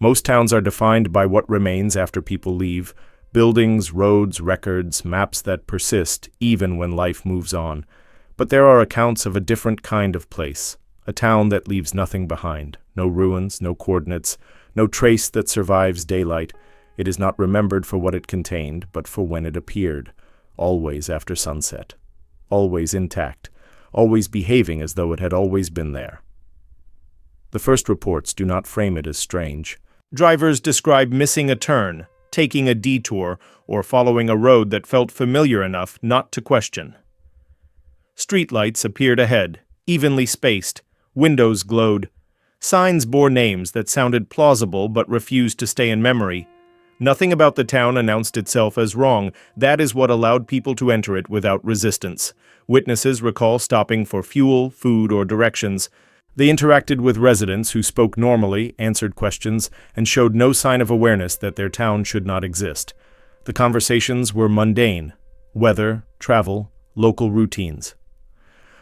Most towns are defined by what remains after people leave: buildings, roads, records, maps that persist even when life moves on. But there are accounts of a different kind of place, a town that leaves nothing behind, no ruins, no coordinates, no trace that survives daylight. It is not remembered for what it contained, but for when it appeared, always after sunset, always intact, always behaving as though it had always been there. The first reports do not frame it as strange. Drivers describe missing a turn, taking a detour, or following a road that felt familiar enough not to question. Streetlights appeared ahead, evenly spaced. Windows glowed. Signs bore names that sounded plausible but refused to stay in memory. Nothing about the town announced itself as wrong. That is what allowed people to enter it without resistance. Witnesses recall stopping for fuel, food, or directions. They interacted with residents who spoke normally, answered questions, and showed no sign of awareness that their town should not exist. The conversations were mundane: weather, travel, local routines.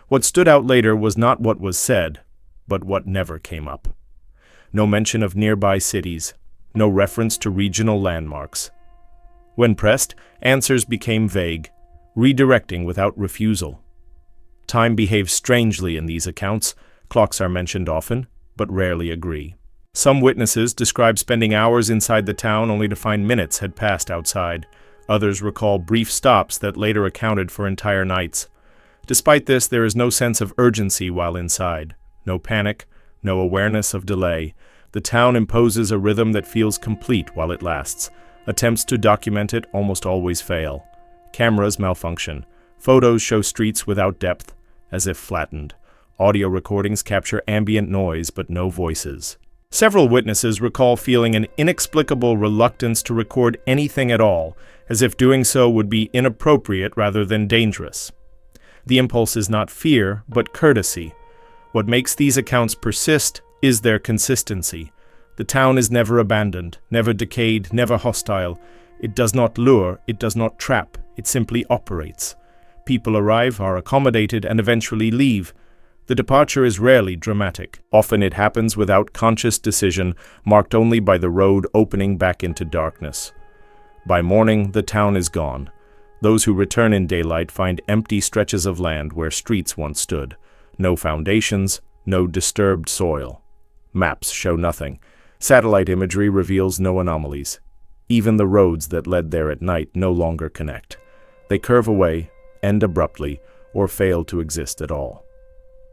What stood out later was not what was said, but what never came up. No mention of nearby cities, no reference to regional landmarks. When pressed, answers became vague, redirecting without refusal. Time behaves strangely in these accounts. Clocks are mentioned often, but rarely agree. Some witnesses describe spending hours inside the town only to find minutes had passed outside. Others recall brief stops that later accounted for entire nights. Despite this, there is no sense of urgency while inside, no panic, no awareness of delay. The town imposes a rhythm that feels complete while it lasts. Attempts to document it almost always fail. Cameras malfunction. Photos show streets without depth, as if flattened. Audio recordings capture ambient noise but no voices. Several witnesses recall feeling an inexplicable reluctance to record anything at all, as if doing so would be inappropriate rather than dangerous. The impulse is not fear, but courtesy. What makes these accounts persist is their consistency. The town is never abandoned, never decayed, never hostile. It does not lure, it does not trap, it simply operates. People arrive, are accommodated, and eventually leave. The departure is rarely dramatic. Often it happens without conscious decision, marked only by the road opening back into darkness. By morning, the town is gone. Those who return in daylight find empty stretches of land where streets once stood. No foundations, no disturbed soil. Maps show nothing. Satellite imagery reveals no anomalies. Even the roads that led there at night no longer connect. They curve away, end abruptly, or fail to exist at all.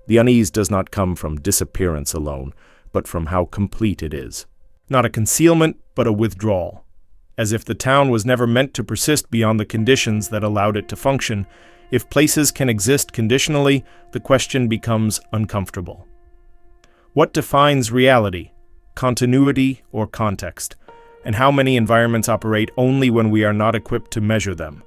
The unease does not come from disappearance alone, but from how complete it is. Not a concealment, but a withdrawal. As if the town was never meant to persist beyond the conditions that allowed it to function. If places can exist conditionally, the question becomes uncomfortable. What defines reality? Continuity or context? And how many environments operate only when we are not equipped to measure them?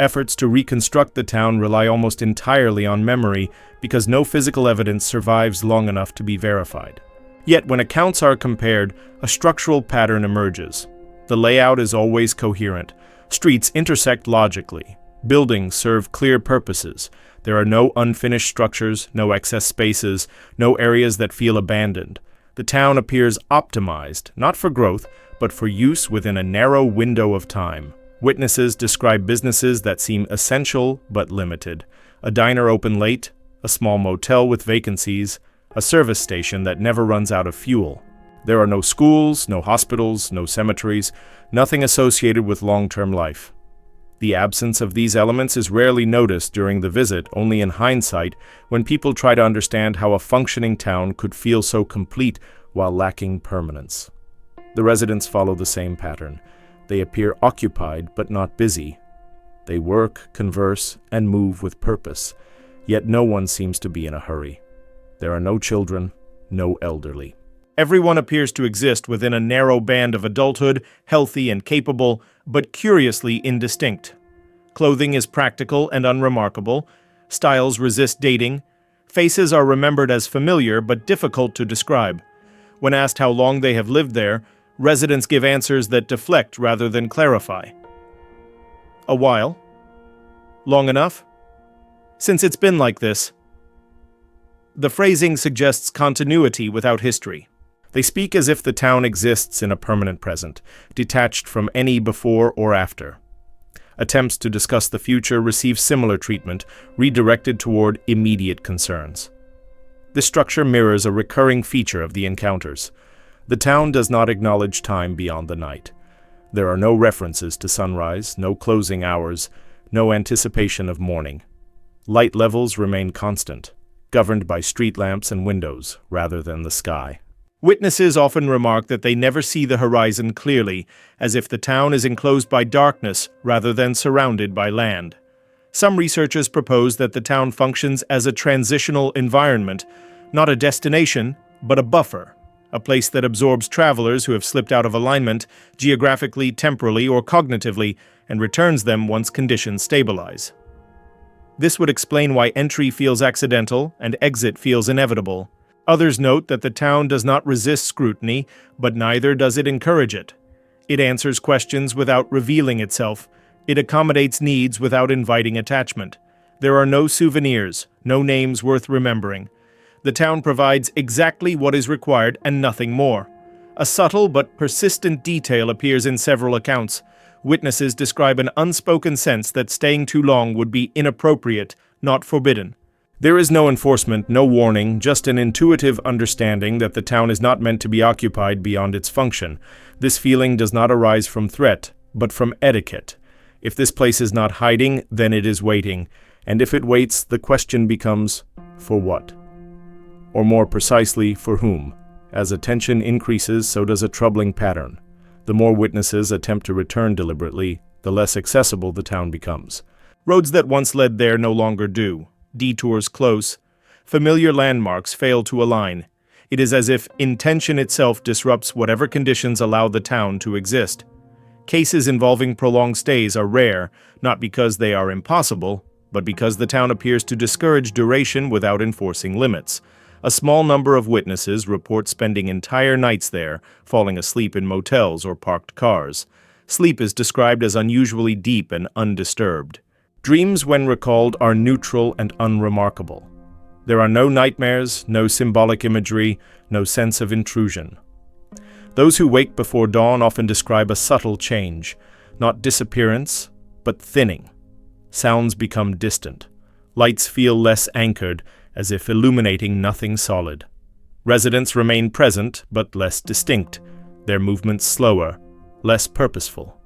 Efforts to reconstruct the town rely almost entirely on memory because no physical evidence survives long enough to be verified. Yet when accounts are compared, a structural pattern emerges. The layout is always coherent. Streets intersect logically. Buildings serve clear purposes. There are no unfinished structures, no excess spaces, no areas that feel abandoned. The town appears optimized, not for growth, but for use within a narrow window of time. Witnesses describe businesses that seem essential but limited. A diner open late, a small motel with vacancies, a service station that never runs out of fuel. There are no schools, no hospitals, no cemeteries, nothing associated with long-term life. The absence of these elements is rarely noticed during the visit, only in hindsight, when people try to understand how a functioning town could feel so complete while lacking permanence. The residents follow the same pattern. They appear occupied but not busy. They work, converse, and move with purpose, yet no one seems to be in a hurry. There are no children, no elderly. Everyone appears to exist within a narrow band of adulthood, healthy and capable, but curiously indistinct. Clothing is practical and unremarkable. Styles resist dating. Faces are remembered as familiar but difficult to describe. When asked how long they have lived there, residents give answers that deflect rather than clarify. A while? Long enough? Since it's been like this. The phrasing suggests continuity without history. They speak as if the town exists in a permanent present, detached from any before or after. Attempts to discuss the future receive similar treatment, redirected toward immediate concerns. This structure mirrors a recurring feature of the encounters. The town does not acknowledge time beyond the night. There are no references to sunrise, no closing hours, no anticipation of morning. Light levels remain constant, governed by street lamps and windows rather than the sky. Witnesses often remark that they never see the horizon clearly, as if the town is enclosed by darkness rather than surrounded by land. Some researchers propose that the town functions as a transitional environment, not a destination, but a buffer, a place that absorbs travelers who have slipped out of alignment, geographically, temporally, or cognitively, and returns them once conditions stabilize. This would explain why entry feels accidental and exit feels inevitable. Others note that the town does not resist scrutiny, but neither does it encourage it. It answers questions without revealing itself. It accommodates needs without inviting attachment. There are no souvenirs, no names worth remembering. The town provides exactly what is required and nothing more. A subtle but persistent detail appears in several accounts. Witnesses describe an unspoken sense that staying too long would be inappropriate, not forbidden. There is no enforcement, no warning, just an intuitive understanding that the town is not meant to be occupied beyond its function. This feeling does not arise from threat, but from etiquette. If this place is not hiding, then it is waiting. And if it waits, the question becomes, for what? Or more precisely, for whom? As attention increases, so does a troubling pattern. The more witnesses attempt to return deliberately, the less accessible the town becomes. Roads that once led there no longer do. Detours close. Familiar landmarks fail to align. It is as if intention itself disrupts whatever conditions allow the town to exist. Cases involving prolonged stays are rare, not because they are impossible, but because the town appears to discourage duration without enforcing limits. A small number of witnesses report spending entire nights there, falling asleep in motels or parked cars. Sleep is described as unusually deep and undisturbed. Dreams, when recalled, are neutral and unremarkable. There are no nightmares, no symbolic imagery, no sense of intrusion. Those who wake before dawn often describe a subtle change, not disappearance, but thinning. Sounds become distant. Lights feel less anchored, as if illuminating nothing solid. Residents remain present, but less distinct, their movements slower, less purposeful.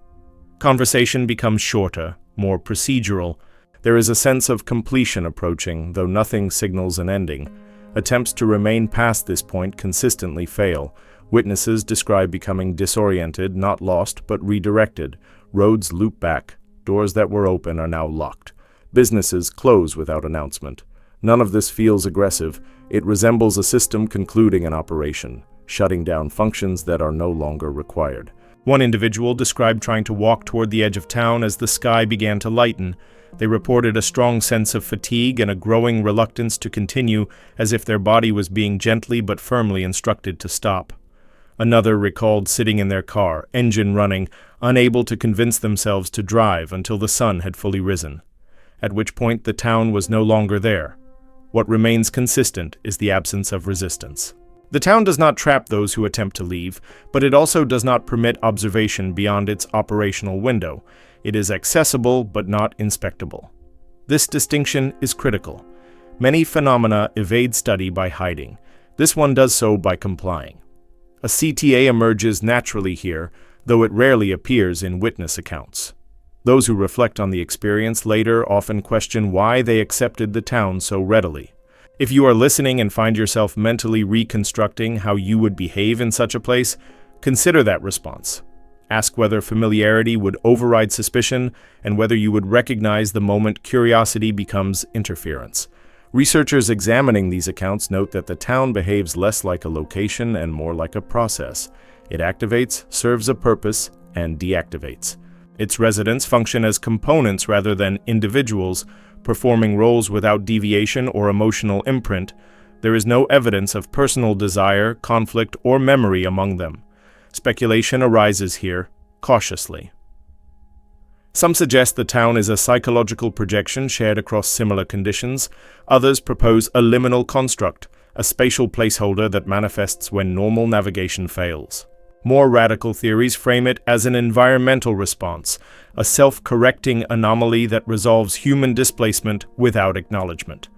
Conversation becomes shorter, more procedural. There is a sense of completion approaching, though nothing signals an ending. Attempts to remain past this point consistently fail. Witnesses describe becoming disoriented, not lost, but redirected. Roads loop back. Doors that were open are now locked. Businesses close without announcement. None of this feels aggressive. It resembles a system concluding an operation, shutting down functions that are no longer required. One individual described trying to walk toward the edge of town as the sky began to lighten. They reported a strong sense of fatigue and a growing reluctance to continue, as if their body was being gently but firmly instructed to stop. Another recalled sitting in their car, engine running, unable to convince themselves to drive until the sun had fully risen, at which point the town was no longer there. What remains consistent is the absence of resistance. The town does not trap those who attempt to leave, but it also does not permit observation beyond its operational window. It is accessible but not inspectable. This distinction is critical. Many phenomena evade study by hiding. This one does so by complying. A CTA emerges naturally here, though it rarely appears in witness accounts. Those who reflect on the experience later often question why they accepted the town so readily. If you are listening and find yourself mentally reconstructing how you would behave in such a place, consider that response. Ask whether familiarity would override suspicion and whether you would recognize the moment curiosity becomes interference. Researchers examining these accounts note that the town behaves less like a location and more like a process. It activates, serves a purpose, and deactivates. Its residents function as components rather than individuals, performing roles without deviation or emotional imprint. There is no evidence of personal desire, conflict, or memory among them. Speculation arises here, cautiously. Some suggest the town is a psychological projection shared across similar conditions. Others propose a liminal construct, a spatial placeholder that manifests when normal navigation fails. More radical theories frame it as an environmental response, a self-correcting anomaly that resolves human displacement without acknowledgement.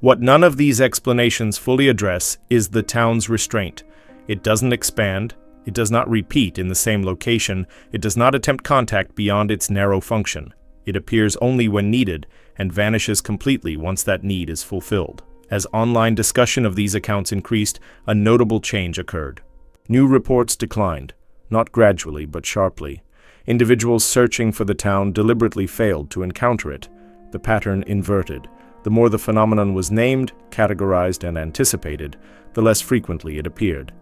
What none of these explanations fully address is the town's restraint. It doesn't expand, it does not repeat in the same location, it does not attempt contact beyond its narrow function. It appears only when needed and vanishes completely once that need is fulfilled. As online discussion of these accounts increased, a notable change occurred. New reports declined, not gradually but sharply. Individuals searching for the town deliberately failed to encounter it. The pattern inverted. The more the phenomenon was named, categorized, and anticipated, the less frequently it appeared.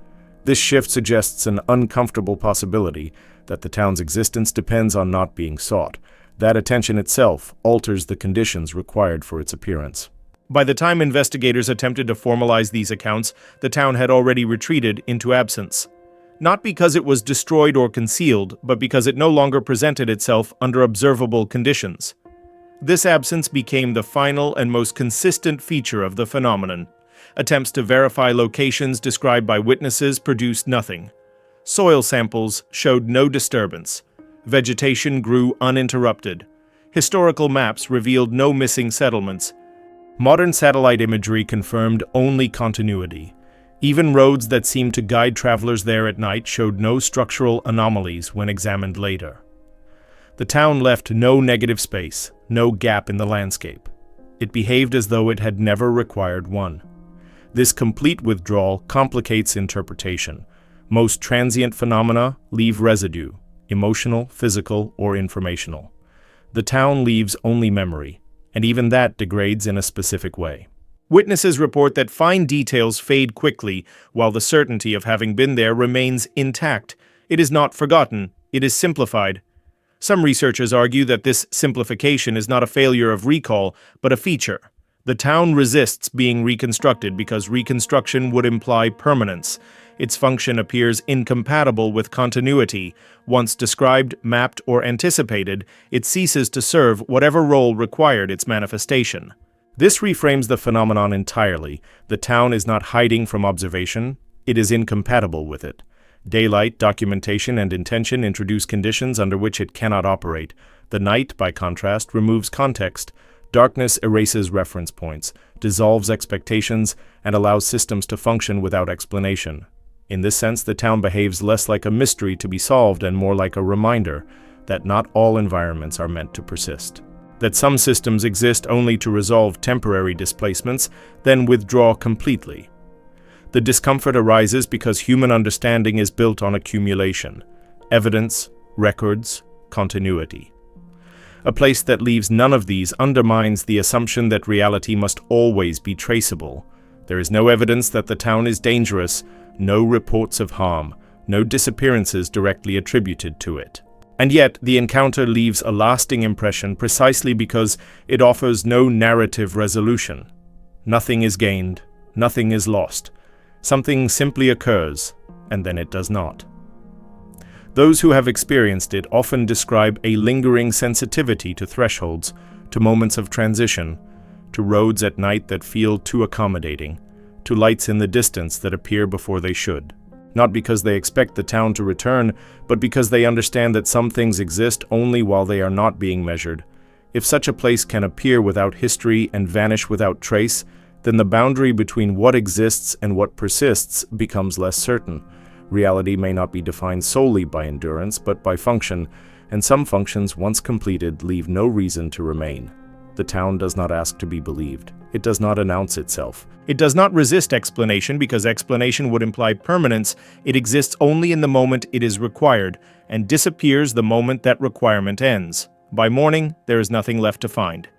This shift suggests an uncomfortable possibility that the town's existence depends on not being sought. That attention itself alters the conditions required for its appearance. By the time investigators attempted to formalize these accounts, the town had already retreated into absence. Not because it was destroyed or concealed, but because it no longer presented itself under observable conditions. This absence became the final and most consistent feature of the phenomenon. Attempts to verify locations described by witnesses produced nothing. Soil samples showed no disturbance. Vegetation grew uninterrupted. Historical maps revealed no missing settlements. Modern satellite imagery confirmed only continuity. Even roads that seemed to guide travelers there at night showed no structural anomalies when examined later. The town left no negative space, no gap in the landscape. It behaved as though it had never required one. This complete withdrawal complicates interpretation. Most transient phenomena leave residue, emotional, physical, or informational. The town leaves only memory, and even that degrades in a specific way. Witnesses report that fine details fade quickly, while the certainty of having been there remains intact. It is not forgotten, it is simplified. Some researchers argue that this simplification is not a failure of recall, but a feature. The town resists being reconstructed because reconstruction would imply permanence. Its function appears incompatible with continuity. Once described, mapped, or anticipated, it ceases to serve whatever role required its manifestation. This reframes the phenomenon entirely. The town is not hiding from observation, it is incompatible with it. Daylight, documentation, and intention introduce conditions under which it cannot operate. The night, by contrast, removes context. Darkness erases reference points, dissolves expectations, and allows systems to function without explanation. In this sense, the town behaves less like a mystery to be solved and more like a reminder that not all environments are meant to persist. That some systems exist only to resolve temporary displacements, then withdraw completely. The discomfort arises because human understanding is built on accumulation, evidence, records, continuity. A place that leaves none of these undermines the assumption that reality must always be traceable. There is no evidence that the town is dangerous, no reports of harm, no disappearances directly attributed to it. And yet, the encounter leaves a lasting impression precisely because it offers no narrative resolution. Nothing is gained, nothing is lost. Something simply occurs, and then it does not. Those who have experienced it often describe a lingering sensitivity to thresholds, to moments of transition, to roads at night that feel too accommodating, to lights in the distance that appear before they should. Not because they expect the town to return, but because they understand that some things exist only while they are not being measured. If such a place can appear without history and vanish without trace, then the boundary between what exists and what persists becomes less certain. Reality may not be defined solely by endurance, but by function, and some functions, once completed, leave no reason to remain. The town does not ask to be believed. It does not announce itself. It does not resist explanation because explanation would imply permanence. It exists only in the moment it is required, and disappears the moment that requirement ends. By morning, there is nothing left to find.